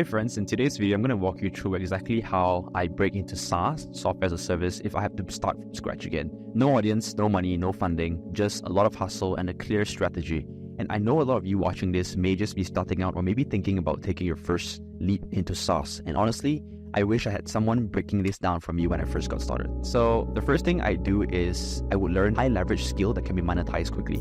Hey friends, in today's video, I'm going to walk you through exactly how I break into SaaS, software as a service, if I have to start from scratch again. No audience, no money, no funding, just a lot of hustle and a clear strategy. And I know a lot of you watching this may just be starting out or maybe thinking about taking your first leap into SaaS. And honestly, I wish I had someone breaking this down for me when I first got started. So the first thing I do is I would learn high leverage skill that can be monetized quickly.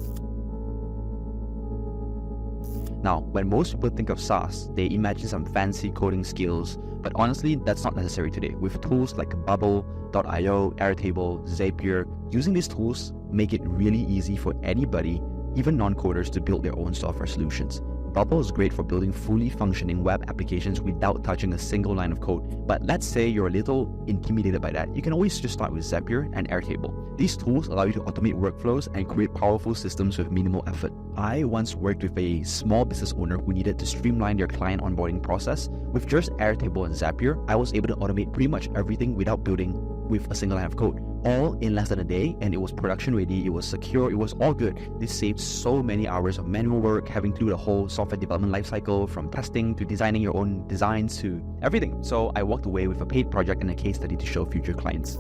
Now, when most people think of SaaS, they imagine some fancy coding skills, but honestly, that's not necessary today. With tools like Bubble.io, Airtable, Zapier, using these tools make it really easy for anybody, even non-coders, to build their own software solutions. Bubble is great for building fully functioning web applications without touching a single line of code. But let's say you're a little intimidated by that. You can always just start with Zapier and Airtable. These tools allow you to automate workflows and create powerful systems with minimal effort. I once worked with a small business owner who needed to streamline their client onboarding process. With just Airtable and Zapier, I was able to automate pretty much everything without building with a single line of code. All in less than a day, and it was production ready, it was secure, it was all good. This saved so many hours of manual work, having to do the whole software development lifecycle, from testing to designing your own designs to everything. So I walked away with a paid project and a case study to show future clients.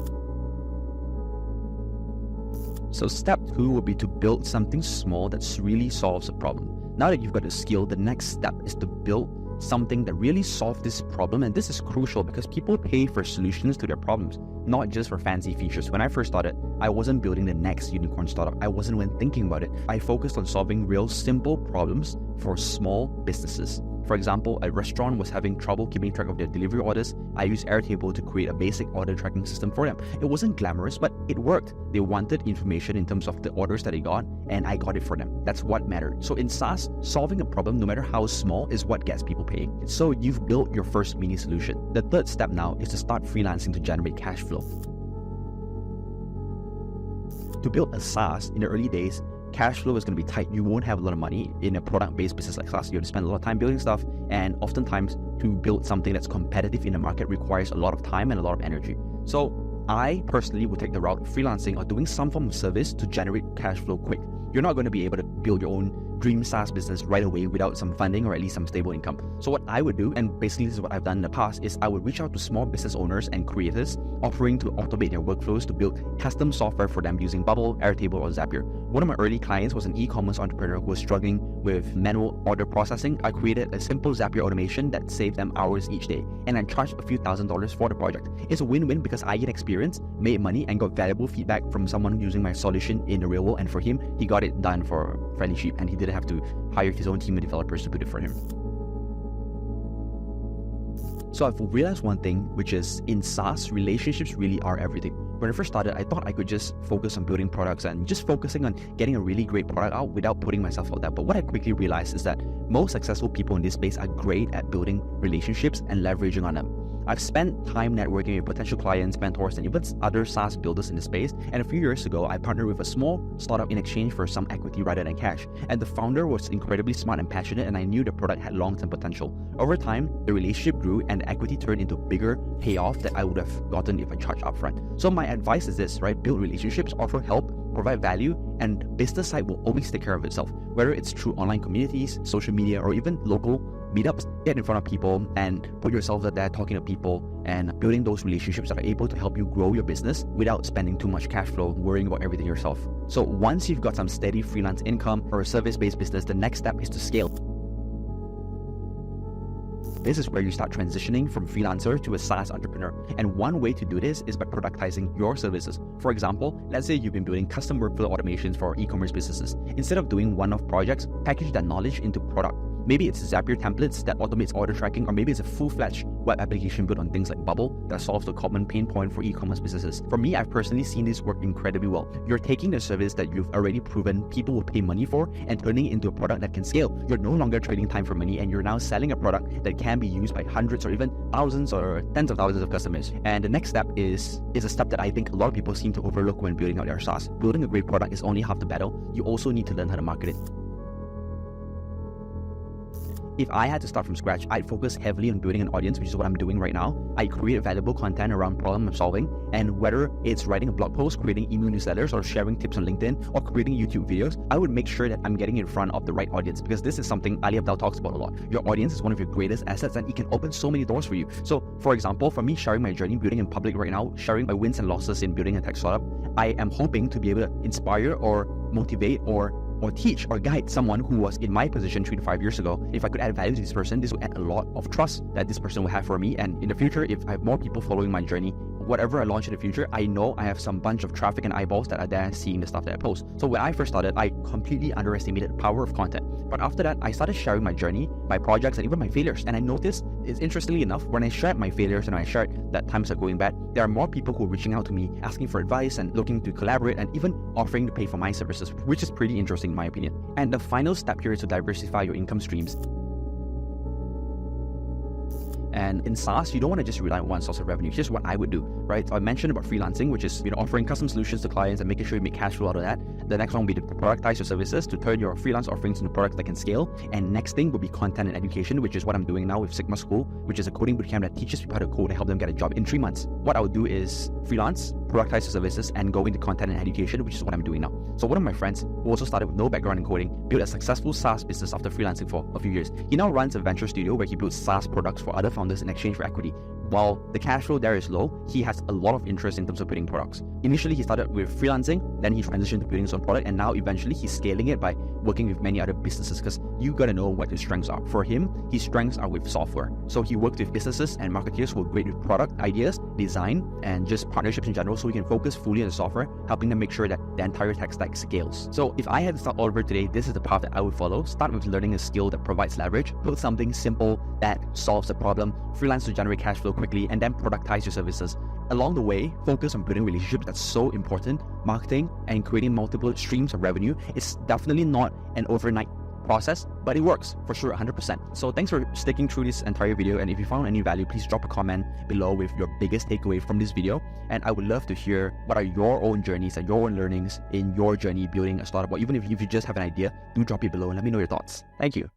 So step 2 would be to build something small that really solves a problem. Now that you've got the skill, the next step is to build something that really solves this problem. And this is crucial because people pay for solutions to their problems, not just for fancy features. When I first started, I wasn't building the next unicorn startup. I wasn't even thinking about it. I focused on solving real simple problems for small businesses. For example, a restaurant was having trouble keeping track of their delivery orders. I used Airtable to create a basic order tracking system for them. It wasn't glamorous, but it worked. They wanted information in terms of the orders that they got, and I got it for them. That's what mattered. So in SaaS, solving a problem, no matter how small, is what gets people paying. So you've built your first mini solution. The third step now is to start freelancing to generate cash flow. To build a SaaS in the early days, cash flow is going to be tight. You won't have a lot of money. In a product-based business like SaaS, you have to spend a lot of time building stuff, and oftentimes to build something that's competitive in the market requires a lot of time and a lot of energy. So I personally would take the route of freelancing or doing some form of service to generate cash flow quick. You're not going to be able to build your own dream SaaS business right away without some funding or at least some stable income. So what I would do, and basically this is what I've done in the past, is I would reach out to small business owners and creators offering to automate their workflows to build custom software for them using Bubble, Airtable, or Zapier. One of my early clients was an e-commerce entrepreneur who was struggling with manual order processing. I created a simple Zapier automation that saved them hours each day, and I charged a few $1,000s for the project. It's a win-win because I get experience, made money, and got valuable feedback from someone using my solution in the real world, and for him, he got it done for fairly cheap, and he didn't have to hire his own team of developers to put it for him. So I've realized one thing, which is in SaaS, relationships really are everything. When I first started, I thought I could just focus on building products and just focusing on getting a really great product out without putting myself out there. But what I quickly realized is that most successful people in this space are great at building relationships and leveraging on them. I've spent time networking with potential clients, mentors, and even other SaaS builders in the space. And a few years ago, I partnered with a small startup in exchange for some equity rather than cash. And the founder was incredibly smart and passionate, and I knew the product had long-term potential. Over time, the relationship grew and the equity turned into bigger payoff that I would have gotten if I charged upfront. So my advice is this, right? Build relationships, offer help, provide value, and business side will always take care of itself. Whether it's through online communities, social media, or even local meetups, get in front of people and put yourself out there talking to people and building those relationships that are able to help you grow your business without spending too much cash flow, worrying about everything yourself. So once you've got some steady freelance income or a service-based business, the next step is to scale. This is where you start transitioning from freelancer to a SaaS entrepreneur. And one way to do this is by productizing your services. For example, let's say you've been building custom workflow automations for e-commerce businesses. Instead of doing one-off projects, package that knowledge into product. Maybe it's Zapier templates that automates order tracking, or maybe it's a full-fledged web application built on things like Bubble that solves the common pain point for e-commerce businesses. For me, I've personally seen this work incredibly well. You're taking the service that you've already proven people will pay money for and turning it into a product that can scale. You're no longer trading time for money, and you're now selling a product that can be used by hundreds or even thousands or tens of thousands of customers. And the next step is a step that I think a lot of people seem to overlook when building out their SaaS. Building a great product is only half the battle. You also need to learn how to market it. if I had to start from scratch, I'd focus heavily on building an audience, which is what I'm doing right now. I create valuable content around problem I'm solving, and whether it's writing a blog post, creating email newsletters, or sharing tips on LinkedIn, or creating YouTube videos, I would make sure that I'm getting in front of the right audience, because this is something Ali Abdal talks about a lot. Your audience is one of your greatest assets, and it can open so many doors for you. So, for example, for me, sharing my journey building in public right now, sharing my wins and losses in building a tech startup, I am hoping to be able to inspire or motivate or teach or guide someone who was in my position 3 to 5 years ago. If I could add value to this person, this would add a lot of trust that this person will have for me. And in the future, if I have more people following my journey, whatever I launch in the future, I know I have some bunch of traffic and eyeballs that are there seeing the stuff that I post. So when I first started, I completely underestimated the power of content. But after that, I started sharing my journey, my projects, and even my failures. And I noticed, interestingly enough, when I shared my failures and I shared that times are going bad, there are more people who are reaching out to me, asking for advice and looking to collaborate and even offering to pay for my services, which is pretty interesting in my opinion. And the final step here is to diversify your income streams. And in SaaS, you don't want to just rely on one source of revenue. Here's what I would do, right? So I mentioned about freelancing, which is offering custom solutions to clients and making sure you make cash flow out of that. The next one will be to productize your services to turn your freelance offerings into products that can scale. And next thing will be content and education, which is what I'm doing now with Sigma School, which is a coding bootcamp that teaches people how to code and help them get a job in 3 months. What I would do is freelance, productize your services, and go into content and education, which is what I'm doing now. So one of my friends, who also started with no background in coding, built a successful SaaS business after freelancing for a few years. He now runs a venture studio where he builds SaaS products for other founders in exchange for equity. While the cash flow there is low, he has a lot of interest in terms of building products. Initially, he started with freelancing, then he transitioned to building his own product, and now eventually he's scaling it by working with many other businesses, because you gotta know what his strengths are. For him, his strengths are with software. So he worked with businesses and marketeers who are great with product ideas, design, and just partnerships in general, so he can focus fully on the software, helping them make sure that the entire tech stack scales. So if I had to start all over today, this is the path that I would follow. Start with learning a skill that provides leverage, build something simple that solves a problem, freelance to generate cash flow quickly, and then productize your services. Along the way, focus on building relationships. That's so important. Marketing and creating multiple streams of revenue is definitely not an overnight process, but it works for sure 100%. So thanks for sticking through this entire video, and if you found any value, please drop a comment below with your biggest takeaway from this video, and I would love to hear what are your own journeys and your own learnings in your journey building a startup, or even if you just have an idea, do drop it below and let me know your thoughts. Thank you.